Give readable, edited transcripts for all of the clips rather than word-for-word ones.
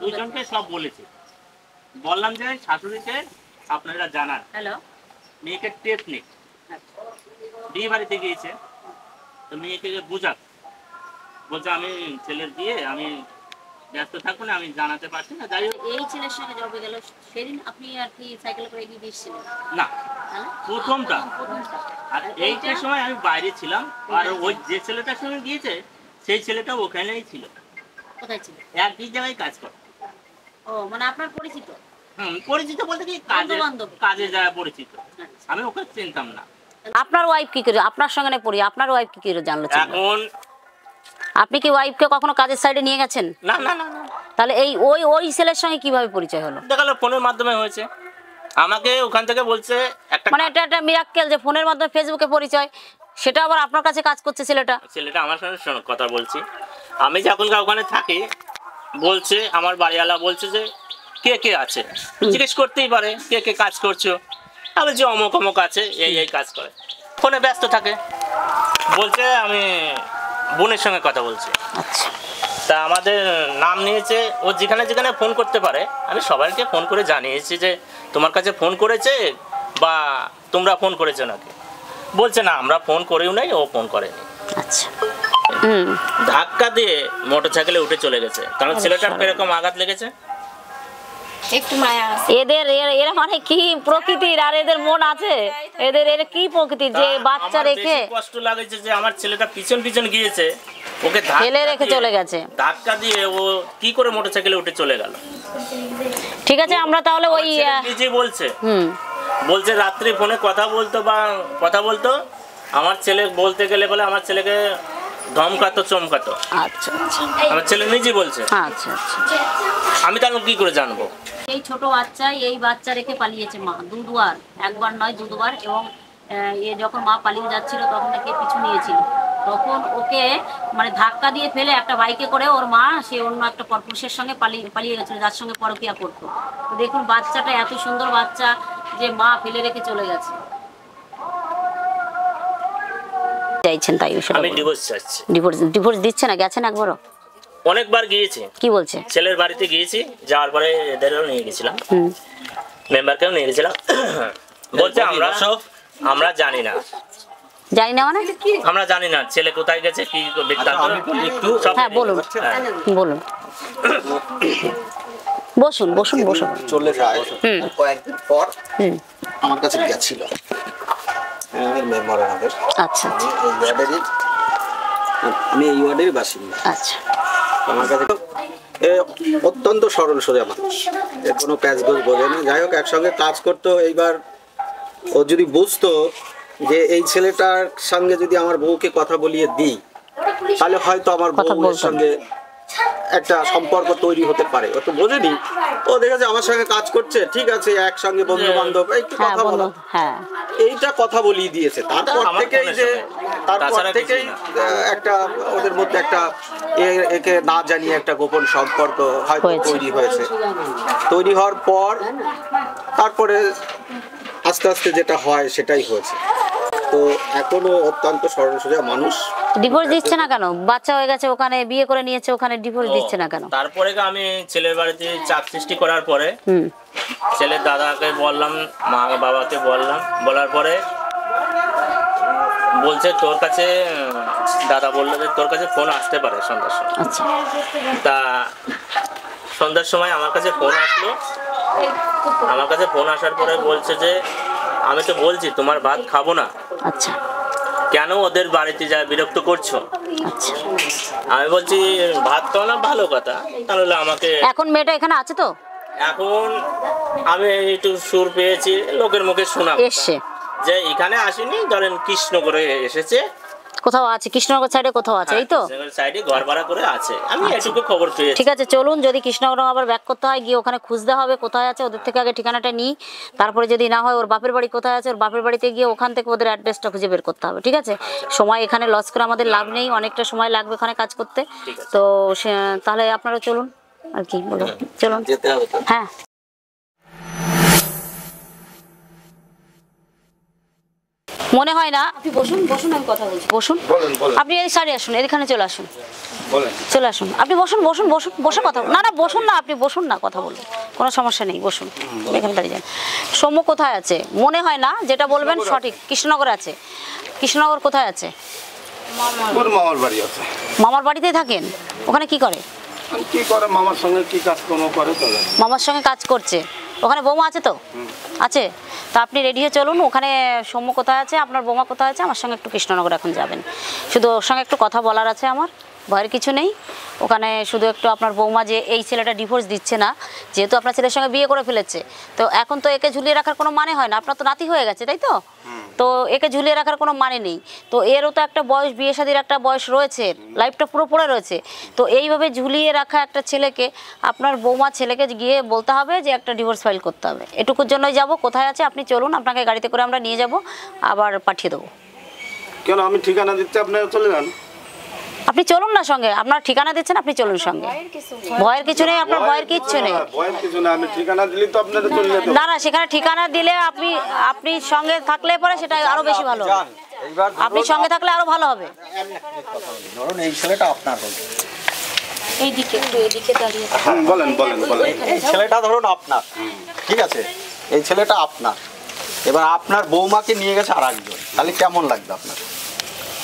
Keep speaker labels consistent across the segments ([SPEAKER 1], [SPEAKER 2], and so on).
[SPEAKER 1] দুজনকে সব বলেছি, বললাম যে শাশুড়িকে আপনারা জানান
[SPEAKER 2] হ্যালো
[SPEAKER 1] মেয়েকে টেকনিক বিয়ে বাড়িতে গিয়েছে, তো মেয়েকে বুঝাক, বলছে আমি ছেলের বিয়ে আমি ব্যস্ত থাকবো না, আমি জানাতে পারছি না। যাই হোক
[SPEAKER 2] এই ছেলের সঙ্গে জবে গেল সেদিন আপনি আর কি সাইকেল করে এগিয়ে দিয়েছিলেন
[SPEAKER 1] না, প্রথমটা। আর এইটার সময় আমি বাইরে ছিলাম, আর ওই যে ছেলেটার সঙ্গে গিয়েছে সেই ছেলেটা ওখানেই ছিল।
[SPEAKER 2] কোথায় ছিল?
[SPEAKER 1] একই জায়গায় কাজ করে।
[SPEAKER 2] ও মানে আপনার পরিচিত?
[SPEAKER 1] পরিচিত বলতে কি কাজে যায় পরিচিত, আমি ওকে চিনতাম না।
[SPEAKER 2] আপনার ওয়াইফ কি করে আপনার সঙ্গে না পড়ি, আপনার ওয়াইফ কি করে জানলো?
[SPEAKER 1] এখন
[SPEAKER 2] আপনি কি ওয়াইফকে কখনো কাজের সাইডে নিয়ে গেছেন?
[SPEAKER 1] না না না,
[SPEAKER 2] তাহলে এই ওই ছেলের সঙ্গে কিভাবে পরিচয় হলো?
[SPEAKER 1] দেখালো ফোনের মাধ্যমে হয়েছে, আমাকে ওখান থেকে বলছে একটা,
[SPEAKER 2] মানে এটা একটা মিরাক্কেল যে ফোনের মাধ্যমে ফেসবুকে পরিচয়, সেটা আবার আপনার কাছে কাজ করছে ছেলেটা।
[SPEAKER 1] ছেলেটা আমার সঙ্গে কথা বলছি, আমি যখন ওখানে থাকি বলছে আমার বাড়িওয়ালা বলছে যে কে কে আছে, জিজ্ঞেস করতেই পারে কে কে কাজ করছো, আমি যে অমুক অমুক আছে এই কাজ করে, ফোনে ব্যস্ত থাকে। বলছে আমি বোনের সঙ্গে কথা বলছি।
[SPEAKER 2] আচ্ছা,
[SPEAKER 1] তা আমাদের নাম নিয়েছে, ও যেখানে যেখানে ফোন করতে পারে আমি সবাইকে ফোন করে জানিয়েছি যে তোমার কাছে ফোন করেছে বা তোমরা ফোন করেছো নাকি। বলছে না আমরা ফোন করেও নাই, ও ফোন করেনি।
[SPEAKER 2] আচ্ছা,
[SPEAKER 1] ধাক্কা দিয়ে মোটরসাইকেলে উঠে চলে গেছে, কারণ ছেলেটার এরকম আঘাত লেগেছে।
[SPEAKER 2] একটু মায়া এরা মানে কি প্রকৃতির, আর এদের মন আছে, এদের কি প্রকৃতি যে বাচ্চা রেখে।
[SPEAKER 1] কষ্ট লাগেছে যে আমার ছেলেটা পিছন পিছন গিয়েছে, ওকে
[SPEAKER 2] ফেলে রেখে চলে গেছে,
[SPEAKER 1] ধাক্কা দিয়ে ও কি করে মোটরসাইকেলে উঠে চলে গেল।
[SPEAKER 2] ঠিক আছে, আমরা তাহলে ওই
[SPEAKER 1] নিজে বলছে রাত্রি ফোনে কথা বলতো আমার ছেলে বলতে গেলে বলে আমার ছেলেকে ধমকাতো চমকাতো।
[SPEAKER 2] আচ্ছা আচ্ছা,
[SPEAKER 1] আমার ছেলে নিজে বলছে।
[SPEAKER 2] আচ্ছা আচ্ছা,
[SPEAKER 1] আমি তাহলে কি করে জানবো?
[SPEAKER 2] এই ছোট বাচ্চা এই বাচ্চা রেখে পালিয়েছে মা দুবার, একবার নয় দুবার। এবং এ যখন মা পালিয়ে যাচ্ছিল তখন নাকি পিছু নিয়েছিল, তখন ওকে মানে ধাক্কা দিয়ে ফেলে একটা বাইকে করে ওর মা সে অন্য একটা পরপুরুষের সঙ্গে পালিয়ে গেছিল, যার সঙ্গে পরকিয়া করতো। তো দেখুন বাচ্চাটা এত সুন্দর বাচ্চা যে মা ফেলে রেখে চলে গেছে। চাইছেন তাই
[SPEAKER 1] আমি ডিভোর্স চাইছি।
[SPEAKER 2] ডিভোর্স দিচ্ছে না? গেছেন একবারও?
[SPEAKER 1] অনেকবার গিয়েছি।
[SPEAKER 2] কি বলছে?
[SPEAKER 1] ছেলের বাড়িতে গিয়েছি, যাওয়ার পরে এদেরও নিয়ে গেছিলাম, মেম্বারকেও নিয়ে গেছিলাম। বলছে আমরা জানি না।
[SPEAKER 2] জানি না মানে?
[SPEAKER 1] আমরা জানি না ছেলে কোথায় গেছে কি বৃত্তান্ত।
[SPEAKER 2] হ্যাঁ বলুন বলুন, বসুন বসুন বসুন।
[SPEAKER 3] চলে যায় কয়েকদিন পর আমার কাছে গেছিল মেম্বার আমাদের।
[SPEAKER 2] আচ্ছা,
[SPEAKER 3] আমি এই ওয়ার্ডেরই বাসিন্দা।
[SPEAKER 2] আচ্ছা,
[SPEAKER 3] আমার কাছে অত্যন্ত সরল সোজা মানুষ, এর কোনো প্যাচগোজ বোঝে না। যাই হোক একসঙ্গে কাজ করতো। এইবার ও যদি বুঝতো যে এই ছেলেটার সঙ্গে যদি আমার বউকে কথা বলিয়ে দিই তাহলে হয়তো আমার বউয়ের সঙ্গে একটা সম্পর্ক তৈরি হতে পারে, ও তো বোঝেনি। ও দেখেছে আমার সঙ্গে কাজ করছে, ঠিক আছে একসঙ্গে বন্ধু বান্ধব একটু কথা বলো, এইটা কথা বলিয়ে দিয়েছে। তারপর থেকেই একটা ওদের মধ্যে একটা একে না জানিয়ে একটা গোপন সম্পর্ক হয়তো তৈরি হয়েছে। তৈরি হওয়ার পর তারপরে আস্তে আস্তে যেটা হয় সেটাই হয়েছে। তো এখনো অত্যন্ত সরল সোজা মানুষ।
[SPEAKER 2] ডিভোর্স দিচ্ছে না কেন? বাচ্চা হয়ে গেছে, ওখানে বিয়ে করে নিয়েছে, ওখানে ডিভোর্স দিচ্ছে না কেন?
[SPEAKER 1] তারপরে আমি ছেলের বাড়িতে চাপ সৃষ্টি করার পরে ছেলের দাদাকে বললাম, মা বাবাকে বললাম, বলার পরে বলছে তোর কাছে, দাদা বললো যে তোর কাছে ফোন আসতে পারে সন্ধ্যার সময়।
[SPEAKER 2] আচ্ছা,
[SPEAKER 1] তা সন্ধ্যার সময় আমার কাছে ফোন আসলো। আমার কাছে ফোন আসার পরে বলছে যে আমি তো বলছি তোমার ভাত খাবো না।
[SPEAKER 2] আচ্ছা,
[SPEAKER 1] কেন ওদের বাড়িতে যা বিরক্ত করছো?
[SPEAKER 2] আচ্ছা,
[SPEAKER 1] আমি বলছি ভাত খাও না, ভালো কথা, তাহলে আমাকে।
[SPEAKER 2] এখন মেয়েটা এখানে আছে তো?
[SPEAKER 1] এখন আমি একটু সুর পেয়েছি, লোকের মুখে শোনা
[SPEAKER 2] এসছে
[SPEAKER 1] যে এখানে আসেনি, ধরেন কৃষ্ণনগরে এসেছে,
[SPEAKER 2] কোথাও আছে, কৃষ্ণনগর সাইডে কোথাও আছে, এই তো
[SPEAKER 1] সাইডে ঘর ভাড়া করে আছে। আমি এটুকু খবর পেয়েছি।
[SPEAKER 2] ঠিক আছে, চলুন, যদি কৃষ্ণনগর আবার ব্যাক করতে হয় গিয়ে ওখানে খুঁজতে হবে কোথায় আছে, ওদের থেকে আগে ঠিকানাটা নিই, তারপরে যদি না হয় ওর বাপের বাড়ি কোথায় আছে, ওর বাপের বাড়িতে গিয়ে ওখান থেকে ওদের অ্যাড্রেসটা খুঁজে বের করতে হবে। ঠিক আছে, সময় এখানে লস করে আমাদের লাভ নেই, অনেকটা সময় লাগবে ওখানে কাজ করতে। তো তাহলে আপনারা চলুন, আর কি বলুন, চলুন
[SPEAKER 3] যেতে হবে।
[SPEAKER 2] হ্যাঁ। মনে হয় না আপনি বসুন বসুন, আমি কথা বলছি, বসুন।
[SPEAKER 3] বলেন বলেন
[SPEAKER 2] আপনি এই সাইডে আসুন, এখানে চলে আসুন,
[SPEAKER 3] বলেন।
[SPEAKER 2] চলে আসুন, আপনি বসুন বসুন বসুন, বসে কথা না না বসুন না, আপনি বসুন না, কথা বলুন, কোনো সমস্যা নেই, বসুন, এখানে দাঁড়িয়ে যান। সৌম্য কোথায় আছে? মনে হয় না যেটা বলবেন সঠিক। কৃষ্ণনগর আছে। কৃষ্ণনগর কোথায় আছে?
[SPEAKER 3] ওর মামার বাড়ি আছে।
[SPEAKER 2] মামার বাড়িতেই থাকেন? ওখানে কি করে?
[SPEAKER 3] কি করে মামার সঙ্গে কি কাজকর্ম করে তো জানি না।
[SPEAKER 2] মামার সঙ্গে কাজ করছে। ওখানে বৌমা আছে তো? আছে। তা আপনি রেডি হয়ে চলুন, ওখানে সৌম্য কোথায় আছে, আপনার বৌমা কোথায় আছে, আমার সঙ্গে একটু কৃষ্ণনগর এখন যাবেন। শুধু ওর সঙ্গে একটু কথা বলার আছে আমার, ভয়ের কিছু নেই। ওখানে শুধু একটু আপনার বৌমা যে এই ছেলেটা ডিভোর্স দিচ্ছে না, যেহেতু আপনার ছেলের সঙ্গে বিয়ে করে ফেলেছে, তো এখন তো একে ঝুলিয়ে রাখার কোনো মানে হয় না, আপনার তো নাতি হয়ে গেছে তাই তো? তো একে ঝুলিয়ে রাখার কোনো মানে নেই। তো এরও তো একটা বয়স, বিয়ে শাদীর একটা বয়স রয়েছে, লাইফটা পুরো পড়ে রয়েছে। তো এইভাবে ঝুলিয়ে রাখা একটা ছেলেকে আপনার বৌমা ছেলেকে গিয়ে বলতে হবে যে একটা ডিভোর্স ফাইল করতে হবে। এটুকুর জন্যই যাব। কোথায় আছে আপনি চলুন, আপনাকে গাড়িতে করে আমরা নিয়ে যাব, আবার পাঠিয়ে দেবো।
[SPEAKER 3] কেন আমি ঠিকানা দিচ্ছি, আপনারা চলে যান।
[SPEAKER 2] আপনি চলুন না সঙ্গে, আপনার ঠিকানা দিচ্ছেন, আপনি চলুন সঙ্গে। ভয়ের কিছু নেই, আপনার ভয়ের কিচ্ছু নেই।
[SPEAKER 3] ভয়ের কিছু না, আমি ঠিকানা দিলি তো আপনারা চলে যেতে।
[SPEAKER 2] না না, সেখানে ঠিকানা দিলে আপনি আপনি সঙ্গে থাকলে পরে সেটা আরো বেশি ভালো হবে। আপনি সঙ্গে থাকলে আরো ভালো হবে।
[SPEAKER 3] ধরুন এই ছেলেটা আপনার হলো।
[SPEAKER 2] এইদিকে একটু এদিকে দাঁড়িয়ে
[SPEAKER 3] বলেন বলেন বলেন। এই ছেলেটা ধরুন আপনার, ঠিক আছে, এই ছেলেটা আপনার। এবার আপনার বৌমাকে নিয়ে গেছে আর একজন, তাহলে কেমন লাগবে আপনার?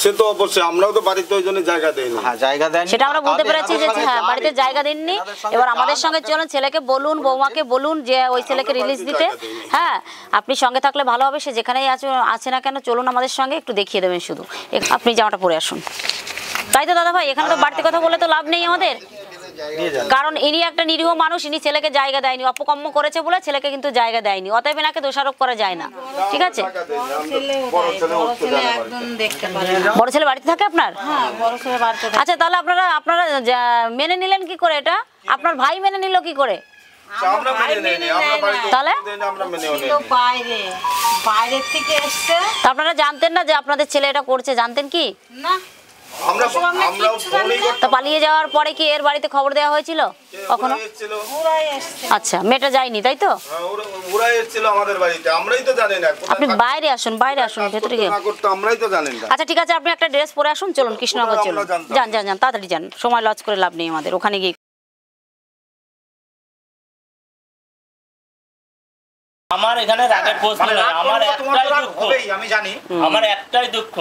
[SPEAKER 3] সে তো অবশ্যই, আমরাও তো বাড়িতে ওই জন্য জায়গা দেই না। হ্যাঁ, জায়গা দেন,
[SPEAKER 2] সেটা আমরা বলতে পেরেছি যে হ্যাঁ বাড়িতে জায়গা দেননি। এবার আমাদের সঙ্গে চলুন, ছেলেকে বলুন, বৌমাকে বলুন যে ওই ছেলেকে রিলিজ দিতে। হ্যাঁ, আপনি সঙ্গে থাকলে ভালো হবে। সে যেখানেই আছে না কেন, চলুন আমাদের সঙ্গে, একটু দেখিয়ে দেবেন শুধু। আপনি জামাটা পরে আসুন। তাই তো দাদা ভাই, এখানে তো বাড়তি কথা বলে তো লাভ নেই আমাদের, কারণ ইনি একটা নিরীহ মানুষ, ইনি ছেলেকে জায়গা দেয়নি, অপকর্ম করেছে বলে ছেলেকে কিন্তু জায়গা দেয়নি, অতএব এনাকে দোষারোপ করা যায় না, ঠিক আছে? বড় ছেলে বাড়িতে থাকে আপনার? আচ্ছা, তাহলে আপনারা আপনারা মেনে নিলেন কি করে এটা? আপনার ভাই মেনে নিল কি করে? তাহলে
[SPEAKER 4] বাইরে থেকে এসছে,
[SPEAKER 2] আপনারা জানতেন না যে আপনাদের ছেলে এটা করছে? জানতেন কি?
[SPEAKER 4] না
[SPEAKER 2] তা পালিয়ে যাওয়ার পরে কি এর বাড়িতে খবর দেওয়া হয়েছিল কখনো? আচ্ছা, মেয়েটা যায়নি তাই তো? আপনি বাইরে আসুন, বাইরে আসুন, ভেতরে গিয়ে। আচ্ছা ঠিক আছে, আপনি একটা ড্রেস পরে আসুন, চলুন কৃষ্ণনগর চলুন, যান যান যান, তাড়াতাড়ি যান, সময় লস করে লাভ নেই আমাদের ওখানে গিয়ে।
[SPEAKER 1] আমার এখানে রাগের প্রশ্ন নয়, আমার একটাই দুঃখ,
[SPEAKER 3] আমি জানি,
[SPEAKER 1] আমার একটাই দুঃখ,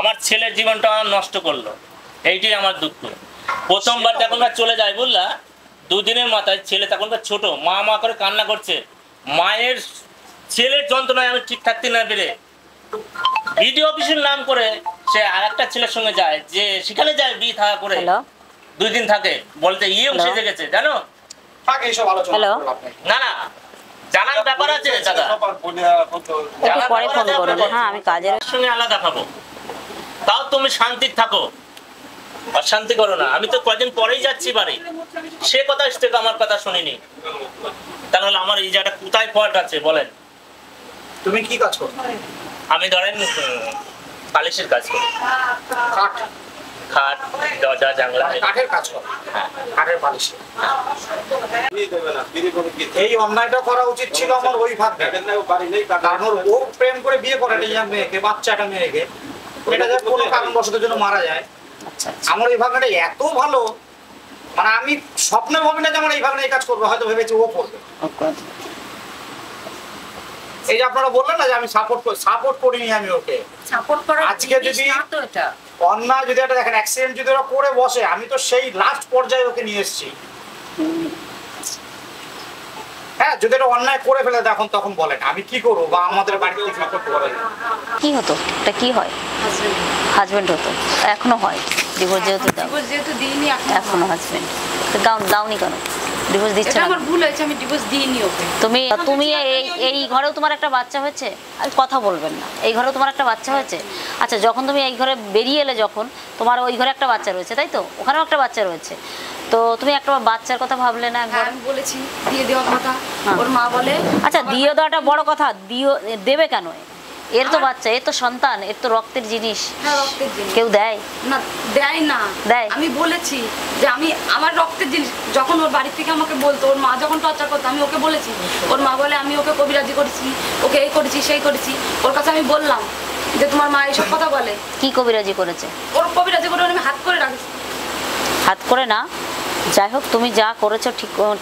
[SPEAKER 1] আমার ছেলের জীবনটা নষ্ট করলো, এইটাই আমার দুঃখ। প্রথমবার যখনকার চলে যায় বললা, দুদিনের মাথায় ছেলে তখনকার ছোট, মা মা করে কান্না করছে, মায়ের ছেলের যন্ত্রণায় আমি ঠিক থাকতে না পেরে ভিডিও অফিসের নাম করে সে আর একটা ছেলের সঙ্গে যায়, যে সেখানে যায় বিয়ে থাকা করে, 2 দিন থাকে, বলতে ইয়ে সেজে গেছে, জানো?
[SPEAKER 2] হ্যালো,
[SPEAKER 1] না না, জানার ব্যাপার আছে দাদা,
[SPEAKER 2] একটু পরে ফোন করুন। হ্যাঁ, আমি কাজের
[SPEAKER 1] সঙ্গে আলাদা খাবো, তাও তুমি শান্তি থাকো, অশান্তি করো না। আমি তো কয়েকদিন পরেই যাচ্ছি বাড়ি, সে কথা থেকে আমার কথা শুনিনি, তাহলে আমার এই জায়গাটা কোথায় ফল্ট আছে বলেন?
[SPEAKER 5] তুমি কি কাজ করো?
[SPEAKER 1] আমি ধরেন পালিশের কাজ করি,
[SPEAKER 5] কাঠ,
[SPEAKER 1] খাট, দরজা, জানলা,
[SPEAKER 5] কাঠের কাজ করো, কাঠের পালিশ। এই অন্যায়টা করা উচিত ছিল আমার ওই ভাগ্যে, কারণ ও প্রেম করে বিয়ে করে একটা ইয়াং মেয়েকে, বাচ্চাটা মেয়েকে, এটা যে কোনো কারণবশত জন্য মারা যায়। আমার এই ভাগ্যটা এত ভালো, মানে আমি স্বপ্নে ভাবি না যে আমার এই ভাগ্যে এই কাজ করবো, হয়তো ভেবেছি ও করবে। এই যে আপনারা বললেন না যে আমি সাপোর্ট করিনি আমি ওকে,
[SPEAKER 4] সাপোর্ট করা
[SPEAKER 5] আজকে যদি
[SPEAKER 4] তো এটা
[SPEAKER 5] অন্যায় যদি একটা দেখেন অ্যাক্সিডেন্ট যদি ওরা করে বসে, আমি তো সেই লাস্ট পর্যায়ে ওকে নিয়ে এসেছি। হ্যাঁ, যদি এটা অন্যায় করে ফেলে দেখুন, তখন বলেন আমি কি করবো, বা আমাদের বাড়িতে সাপোর্ট করে
[SPEAKER 2] কি হতো, এটা কি হয়? হাজবেন্ড হতো, এখনো হয়। ডিভোর্স যেহেতু দাও,
[SPEAKER 4] ডিভোর্স যেহেতু দিইনি
[SPEAKER 2] এখনো হাজবেন্ড দাওনি কেন? ডিভোর্স দিচ্ছে
[SPEAKER 4] এটা
[SPEAKER 2] না?
[SPEAKER 4] আমার ভুল হয়েছে, আমি ডিভোর্স দিইনি ওকে।
[SPEAKER 2] তুমি তুমি এই ঘরেও তোমার একটা বাচ্চা হয়েছে, আর কথা বলবেন না, এই ঘরেও তোমার একটা বাচ্চা হয়েছে। আচ্ছা, যখন তুমি এই ঘরে বেরিয়ে এলে, যখন তোমার ওই ঘরে একটা বাচ্চা রয়েছে তাই তো, ওখানেও একটা বাচ্চা রয়েছে, তো তুমি একটা বাচ্চার কথা ভাবলে না একবার?
[SPEAKER 4] আমি বলেছি দিয়ে দেওয়ার কথা, ওর মা বলে
[SPEAKER 2] আচ্ছা দিয়ে দেওয়াটা বড় কথা, দেবে কেন? এর তো বাচ্চা, এর তো সন্তান, এর তো রক্তের জিনিস।
[SPEAKER 4] হ্যাঁ রক্তের জিনিস।
[SPEAKER 2] কেউ দেয়?
[SPEAKER 4] না দেয় না।
[SPEAKER 2] দেয়।
[SPEAKER 4] আমি বলেছি যে আমি আমার রক্তের জিনিস, যখন ওর বাড়ি থেকে আমাকে বলতো, ওর মা যখন টর্চার করতো, আমি ওকে বলেছি, ওর মা বলে আমি ওকে কবিরাজি করেছি, ওকে এই করেছি সেই করেছি। ওর কাছে আমি বললাম যে তোমার মা এইসব কথা বলে।
[SPEAKER 2] কি কবিরাজি করেছে?
[SPEAKER 4] ওর কবিরাজি করে আমি হাত করে রাখছি।
[SPEAKER 2] হাত করে না, যাই হোক তুমি যা করেছো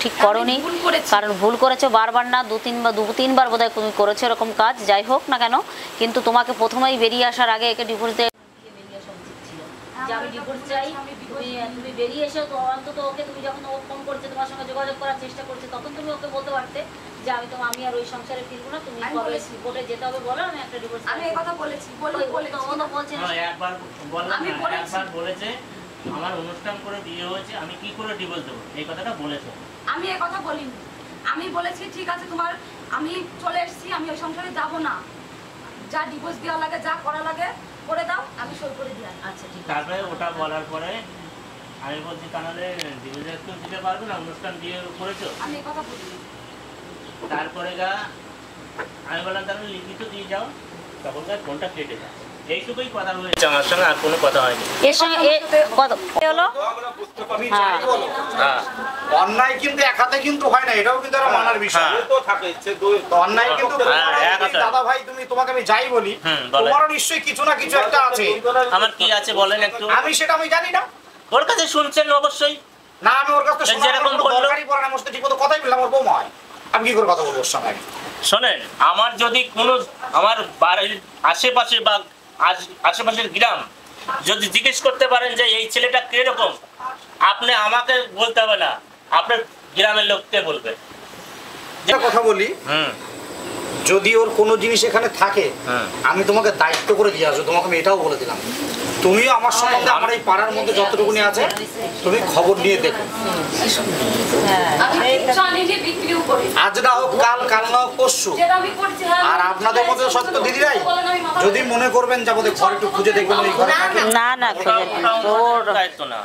[SPEAKER 2] ঠিক করনি,
[SPEAKER 4] ভুল করেছি।
[SPEAKER 2] কারণ ভুল করেছো বারবার না, দু তিনবার বোধহয় তুমি করেছো এরকম কাজ। যাই হোক না কেন, কিন্তু তোমাকে প্রথমেই বেরিয়ে আসার আগে একে ডিভোর্স দিয়ে বেরিয়ে আসা উচিত ছিল। যে আমি ডিভোর্স চাই, তুমি বেরিয়ে এসো তো অন্তত ওকে, তুমি যখন ও ফোন করছে তোমার সঙ্গে যোগাযোগ করার চেষ্টা করছে, তখন তুমি ওকে বলতে পারতে যে আমি আর ওই সংসারে ফিরবো না, তুমি
[SPEAKER 4] আমি
[SPEAKER 2] কবে
[SPEAKER 4] বলেছি।
[SPEAKER 2] কোর্টে যেতে হবে বলো, আমি একটা ডিভোর্স।
[SPEAKER 4] আমি এই কথা বলেছি, বলেছি
[SPEAKER 2] ও তো বলছে না।
[SPEAKER 1] একবার বললাম
[SPEAKER 4] আমি
[SPEAKER 1] না,
[SPEAKER 4] বলেছি।
[SPEAKER 1] একবার বলেছে আমার অনুষ্ঠান করে বিয়ে হয়েছে, আমি কি করে ডিভোর্স দেবো, এই কথাটা বলেছে।
[SPEAKER 4] আমি এই কথা বলিনি। আমি বলেছি ঠিক আছে তোমার, আমি চলে এসেছি, আমি ওই সংসারে যাব না, যা ডিভোর্স দেওয়া লাগে, যা করা লাগে করে দাও, আমি সই করে দিই।
[SPEAKER 2] আচ্ছা ঠিক আছে।
[SPEAKER 1] তারপরে ওটা বলার পরে আমি বলছি তাহলে ডিভোর্স একটু দিতে পারবে না, অনুষ্ঠান বিয়ে করেছো।
[SPEAKER 4] আমি এই কথা বলিনি।
[SPEAKER 1] তারপরে আমি বললাম তাহলে লিখিত দিয়ে যাও, তখন ফোনটা কেটে যায়। এইটুকুই কথা হয়েছে আমার সঙ্গে, আর কোনো কথা হয়নি।
[SPEAKER 2] এর সঙ্গে কত হলো?
[SPEAKER 5] আমি যাই বলো,
[SPEAKER 1] হ্যাঁ
[SPEAKER 5] অন্যায় কিন্তু এক হাতে কিন্তু হয় না, এটাও কিন্তু একটা মানার বিষয়।
[SPEAKER 1] হ্যাঁ।
[SPEAKER 5] তো অন্যায় কিন্তু
[SPEAKER 1] হ্যাঁ,
[SPEAKER 5] দাদা ভাই তোমাকে আমি যাই বলি,
[SPEAKER 1] বলেন।
[SPEAKER 5] তোমারও নিশ্চয়ই কিছু না কিছু একটা আছে।
[SPEAKER 1] আমার কি আছে বলেন একটু।
[SPEAKER 5] সেটা আমি জানি না।
[SPEAKER 1] ওর কাছে শুনছেন অবশ্যই।
[SPEAKER 5] না আমি ওর কাছে শোনার
[SPEAKER 1] যেরকম
[SPEAKER 5] কোনো
[SPEAKER 1] বললো।
[SPEAKER 5] দরকারই পড়ে না, আমার সাথে ঠিকমতো কথাই বললাম, ওর বৌমা হয়। আমি কি করে কথা বলবো ওর সঙ্গে?
[SPEAKER 1] শোনেন, আমার যদি কোনো আমার বাড়ির আশেপাশে বা আশেপাশের গ্রাম যদি জিজ্ঞেস করতে পারেন যে এই ছেলেটা কিরকম, আপনি আমাকে বলতে হবে না, আপনার গ্রামের লোককে বলবে।
[SPEAKER 5] একটা কথা বলি, যদি ওর কোনো জিনিস এখানে থাকে, আমি তোমাকে দায়িত্ব করে দিয়ে আসবো, তোমাকে আমি এটাও বলে দিলাম। তুমিও আমার সম্বন্ধে আমার এই পাড়ার মধ্যে যতটুকুনি আছে তুমি খবর নিয়ে দেখো।
[SPEAKER 4] আমি কিচ্ছু আনিনি, বিক্রিও করি।
[SPEAKER 5] আজ না হোক কাল, কাল না হোক পরশু।
[SPEAKER 4] যেটা আমি করছি, হ্যাঁ,
[SPEAKER 5] আর আপনাদের মধ্যে সত্য দিদিরাই যদি মনে করবেন যাবো ঘর একটু খুঁজে দেখবেন ওই ঘরে থাকে।
[SPEAKER 2] না না,
[SPEAKER 1] ওর দায়িত্ব না।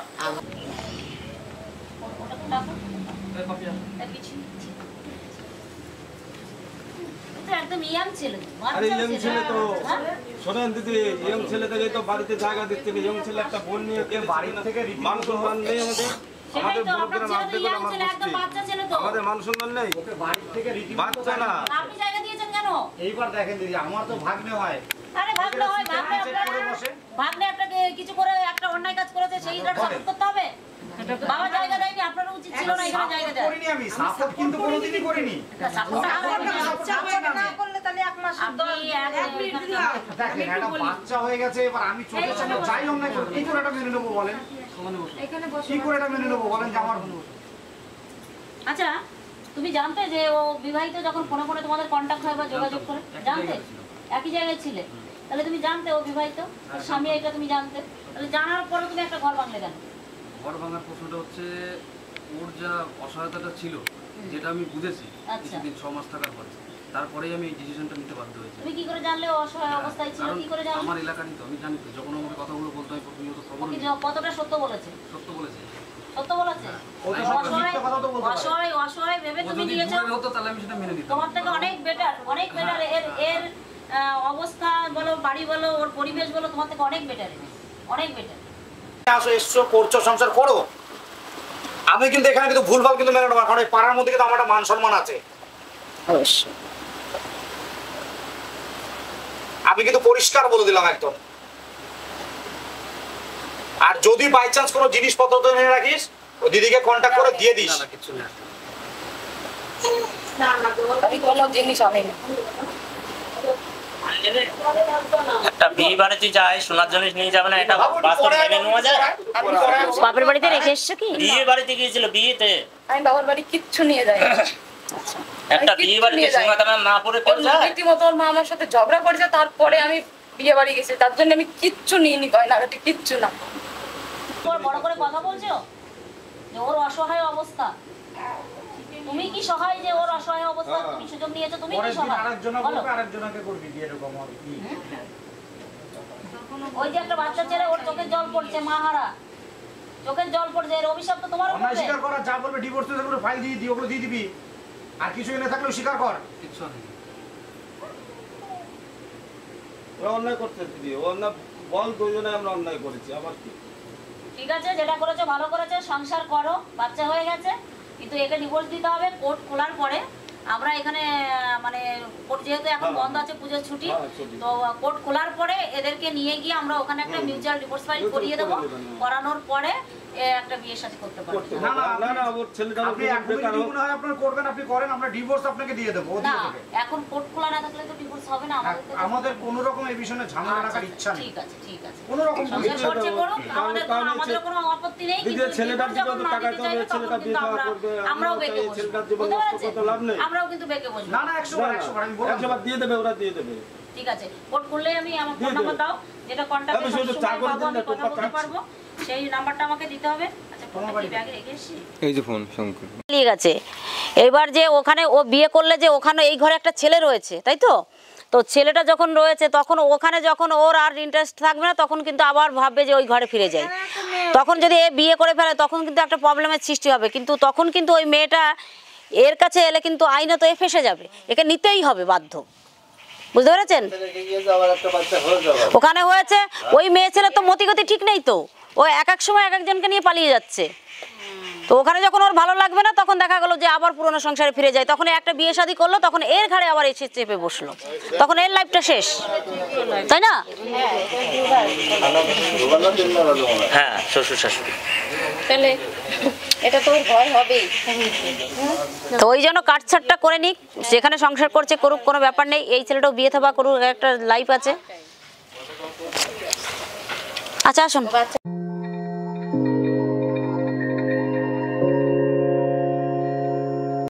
[SPEAKER 2] একদম ইয়াং ছেলে।
[SPEAKER 6] আরে ইয়ং ছেলে তো শোনেন দিদি, ইয়ং ছেলে থেকে তো বাড়িতে জায়গা দিচ্ছে, ইয়ং ছেলে একটা বোন নিয়ে বাড়ি থেকে মান সম্মান নেই আমাদের। আমাদের বোনদের মারতে গেলে আমার বুঝছি আমাদের মান সম্মান নেই।
[SPEAKER 5] ওকে বাড়ি থেকে রীতি
[SPEAKER 6] বাচ্চা না।
[SPEAKER 2] আপনি জায়গা দিয়েছেন কেন?
[SPEAKER 5] এইবার দেখেন দিদি, আমার তো ভাগ্নে হয়,
[SPEAKER 2] আরে ভাগ্নে হয়, ভাগ্নে আপনাকে কিছু করে একটা অন্যায় কাজ করেছে, সেইটা সাপোর্ট করতে হবে। বাবা জায়গা দেয়নি, আপনারও উচিত ছিল না এখানে জায়গা দেওয়া।
[SPEAKER 5] করিনি আমি সাপোর্ট, কিন্তু কোনোদিনই করিনি। দেখেন একটা বাচ্চা হয়ে গেছে, এবার আমি চোখের সামনে যাই অন্যায় করি, কি করে এটা মেনে নেবো বলেন? কি করে এটা মেনে নেবো বলেন যে আমার
[SPEAKER 2] আচ্ছা, তুমি জানতে যে ও বিবাহিত, যখন ফোনে ফোনে তোমাদের কন্ট্যাক্ট হয় বা যোগাযোগ করে? জানতে? একই জায়গায় ছিলে? তাহলে তুমি জানতে ও বিবাহিত, ওর স্বামী, এটা তুমি জানতে? তাহলে জানার পরে তুমি একটা ঘর ভাঙলে কেন?
[SPEAKER 7] ঘর ভাঙার প্রশ্নটা হচ্ছে ওর যা অসহায়তাটা ছিল, যেটা আমি বুঝেছি
[SPEAKER 2] আচ্ছা।
[SPEAKER 7] কিছুদিন 6 মাস থাকার পরে, তারপরেই আমি এই ডিসিশনটা নিতে বাধ্য হয়েছি।
[SPEAKER 2] তুমি কি করে জানলে ও অসহায় অবস্থায় ছিল?
[SPEAKER 7] কারণ
[SPEAKER 2] কি করে জানলে?
[SPEAKER 7] আমার এলাকারই তো, আমি জানি তো, যখন আমাকে কথাগুলো বলতে হয় প্রতিনিয়ত খবর
[SPEAKER 2] ওকে
[SPEAKER 7] নিই।
[SPEAKER 2] কতটা সত্য বলেছে?
[SPEAKER 7] সত্য বলেছে।
[SPEAKER 2] সত্য বলেছে?
[SPEAKER 5] ও তো সত্য মিথ্যা কথা তো বলতে পারে।
[SPEAKER 2] অসহায় অসহায় ভেবে
[SPEAKER 7] ও
[SPEAKER 2] তুমি
[SPEAKER 7] যদি
[SPEAKER 2] নিয়েছো?
[SPEAKER 7] দূরে হতো তাহলে আমি সেটা মেনে নিতাম।
[SPEAKER 2] তোমার থেকে অনেক বেটার, অনেক বেটার। এর অবস্থা বলো, বাড়ি বলো, ওর পরিবেশ বলো, তোমার থেকে অনেক বেটার, অনেক বেটার।
[SPEAKER 5] আসো, এসছো, করছো, সংসার করো। আমি কিন্তু এখানে কিন্তু ভুলভাল কিন্তু মেনে নেবো না, কারণ এই পাড়ার মধ্যে কিন্তু আমার একটা মান সম্মান আছে।
[SPEAKER 2] অবশ্যই।
[SPEAKER 5] আমি কিন্তু পরিষ্কার বলে দিলাম একদম। আর যদি বাই চান্স কোনো জিনিসপত্র তো এনে রাখিস, ওই দিদিকে কন্ট্যাক্ট করে দিয়ে দিস।
[SPEAKER 7] না কিছু না।
[SPEAKER 4] আমি কোনো জিনিস আনিনি।
[SPEAKER 1] একটা বিয়ে বাড়িতে যায়, সোনার জিনিস নিয়ে যাবে না, এটা বাস্তব মেনে নেওয়া যায়?
[SPEAKER 2] বাপের বাড়িতে রেখে এসছো কি?
[SPEAKER 1] বিয়ে বাড়িতে গিয়েছিল, বিয়েতে।
[SPEAKER 4] আমি বাবার বাড়ি কিচ্ছু নিয়ে যাই না।
[SPEAKER 1] একটা
[SPEAKER 4] আমি
[SPEAKER 1] বিয়ে
[SPEAKER 4] কিচ্ছু
[SPEAKER 1] বাড়িতে
[SPEAKER 4] নিয়ে যাই
[SPEAKER 1] সোনা দানা না পরে কেউ যায়?
[SPEAKER 4] রীতিমতো ওর মা আমার সাথে ঝগড়া করেছে, তারপরে আমি বিয়ে বাড়ি গেছি, তার জন্য আমি কিচ্ছু নিইনি, গয়নাগাটি কিচ্ছু না।
[SPEAKER 2] তোর বড় করে কথা বলছো যে ওর অসহায় অবস্থা। তুমি কি সহায় যে ওর অসহায় অবস্থা? তুমি সুযোগ নিয়েছো, তুমি কি সহায়? বলো।
[SPEAKER 5] আরেকজনকে করবি দিয়ে এরকম আর কি।
[SPEAKER 2] ওই যে একটা বাচ্চা ছেলে, ওর চোখের জল পড়ছে, মা হারা, চোখের জল পড়ছে, এর অভিশাপ তো তোমার
[SPEAKER 5] অন্যায়
[SPEAKER 2] উপরে।
[SPEAKER 5] স্বীকার করা, যা বলবে ডিভোর্স করে ফাইল দিয়ে দিই, ওগুলো দিয়ে দিবি। আর কিছু এনে থাকলেও স্বীকার কর।
[SPEAKER 7] কিচ্ছু আনেনি।
[SPEAKER 6] ওরা অন্যায় করতে দিদি, ও অন্যায় বল দুজনে আমরা অন্যায় করেছি, আবার কি?
[SPEAKER 2] ঠিক আছে, যেটা করেছো ভালো করেছো, সংসার করো, বাচ্চা হয়ে গেছে, কিন্তু একে ডিভোর্স দিতে হবে। কোর্ট খোলার পরে আমরা এখানে মানে কোর্ট যেহেতু এখন বন্ধ আছে, পুজোর ছুটি, তো কোর্ট খোলার পরে এদেরকে নিয়ে গিয়ে আমরা ওখানে একটা মিউচুয়াল ডিভোর্স ফাইল করিয়ে দেবো। করানোর পরে একটা বিয়ে শাদী করতে পারবে।
[SPEAKER 5] আপনি মনে হয় আপনার করবেন, আপনি করেন, আমরা ডিভোর্স আপনাকে দিয়ে দেবো।
[SPEAKER 2] না, এখন কোর্ট খোলা না থাকলে তো ডিভোর্স হবে না।
[SPEAKER 5] আমাদের কোনো রকম এই বিষয়ে ঝামেলা রাখার ইচ্ছা নেই।
[SPEAKER 2] ঠিক আছে, ঠিক আছে,
[SPEAKER 5] কোনো রকম
[SPEAKER 2] সংসার করছে করুক, আমাদের কোনো আপত্তি নেই। কিন্তু
[SPEAKER 6] ছেলেটার দিকে তো টাকা চাইবে, ছেলেটা বিয়ে করবে,
[SPEAKER 2] আমরাও বেঁকে বসবো,
[SPEAKER 6] ছেলেটার জীবন নষ্ট করতে লাভ নেই।
[SPEAKER 2] আমরাও কিন্তু বেঁকে বসবো।
[SPEAKER 5] না না, 100 বার আমি বললাম
[SPEAKER 6] 100 বার দিয়ে দেবে, ওরা দিয়ে দেবে।
[SPEAKER 2] ঠিক আছে, কোর্ট করলে আমি আমার ফোন নাম্বার দাও, যেটা কন্টাক্টে সবসময় পাবো, আমি কথা বলতে পারবো, সেই নাম্বারটা আমাকে দিতে হবে। আচ্ছা, ফোনটা কি ব্যাগে রেখে এসেছি?
[SPEAKER 8] এই যে ফোন শঙ্কর
[SPEAKER 2] ঠিক আছে। এবার যে ওখানে ও বিয়ে করলে, যে ওখানে এই ঘরে একটা ছেলে রয়েছে, তাই তো? তো ছেলেটা যখন রয়েছে, তখন ওখানে যখন ওর আর ইন্টারেস্ট থাকবে না, তখন কিন্তু আবার ভাববে যে ওই ঘরে ফিরে যায়। তখন যদি এ বিয়ে করে ফেলে, তখন কিন্তু একটা প্রবলেমের সৃষ্টি হবে। কিন্তু তখন কিন্তু ওই মেয়েটা এর কাছে এলে কিন্তু আইনত এ ফেসে যাবে, একে নিতেই হবে বাধ্য। বুঝতে পেরেছেন? ওখানে হয়েছে, ওই মেয়ে ছেলে তো মতিগতি ঠিক নেই, তো ও এক এক সময় এক একজনকে নিয়ে পালিয়ে যাচ্ছে। তো ওখানে যখন ওর ভালো লাগবে না, তখন দেখা গেল যে আবার পুরোনো সংসারে ফিরে যায়। তখন একটা বিয়ে শাদী করলো, তখন এর ঘাড়ে আবার এসে চেপে বসলো, তখন এর লাইফটা শেষ, তাই না?
[SPEAKER 1] হ্যাঁ, শ্বশুর শাশুড়ি।
[SPEAKER 2] তাহলে এটা তো ভয় হবেই। তো ওই জন্য কাটছাটটা করে নিক, যেখানে সংসার করছে করুক, কোনো ব্যাপার নেই। এই ছেলেটাও বিয়ে থাবা করুক, একটা লাইফ আছে। আচ্ছা, আসুন।